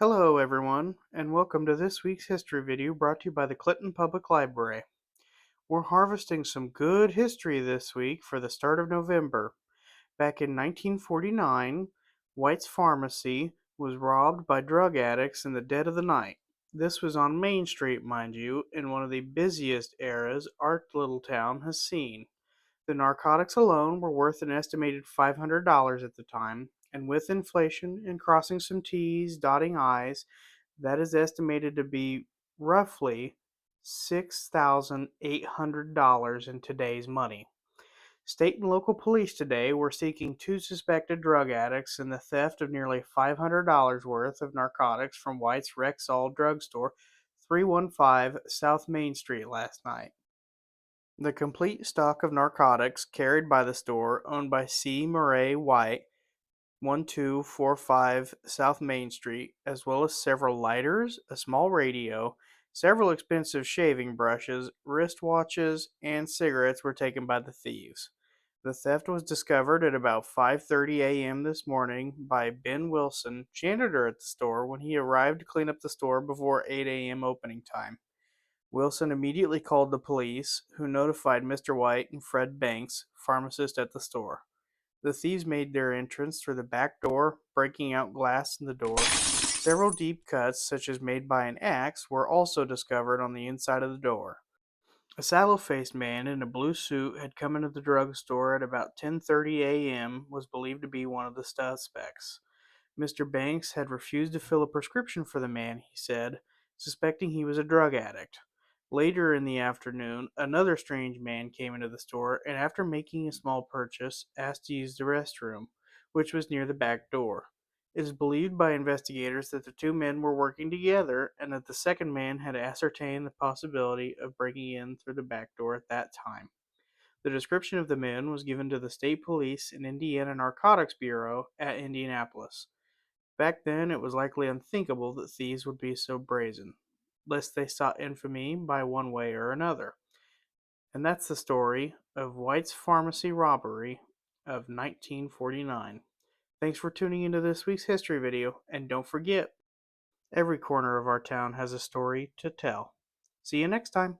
Hello, everyone, and welcome to this week's history video brought to you by the Clinton Public Library. We're harvesting some good history this week for the start of November. Back in 1949, White's Pharmacy was robbed by drug addicts in the dead of the night. This was on Main Street, mind you, in one of the busiest eras our little town has seen. The narcotics alone were worth an estimated $500 at the time, and with inflation and crossing some T's, dotting I's, that is estimated to be roughly $6,800 in today's money. State and local police today were seeking two suspected drug addicts in the theft of nearly $500 worth of narcotics from White's Rexall drugstore, 315 South Main Street last night. The complete stock of narcotics carried by the store, owned by C. Murray White, 1245 South Main Street, as well as several lighters, a small radio, several expensive shaving brushes, wristwatches, and cigarettes were taken by the thieves. The theft was discovered at about 5:30 a.m. this morning by Ben Wilson, janitor at the store, when he arrived to clean up the store before 8 a.m. opening time. Wilson immediately called the police, who notified Mr. White and Fred Banks, pharmacist at the store. The thieves made their entrance through the back door, breaking out glass in the door. Several deep cuts, such as made by an axe, were also discovered on the inside of the door. A sallow-faced man in a blue suit had come into the drugstore at about 10:30 a.m. was believed to be one of the suspects. Mr. Banks had refused to fill a prescription for the man, he said, suspecting he was a drug addict. Later in the afternoon, another strange man came into the store and, after making a small purchase, asked to use the restroom, which was near the back door. It is believed by investigators that the two men were working together and that the second man had ascertained the possibility of breaking in through the back door at that time. The description of the men was given to the State Police and Indiana Narcotics Bureau at Indianapolis. Back then, it was likely unthinkable that thieves would be so brazen, lest they sought infamy by one way or another. And that's the story of White's Pharmacy robbery of 1949. Thanks for tuning into this week's history video, and don't forget, every corner of our town has a story to tell. See you next time.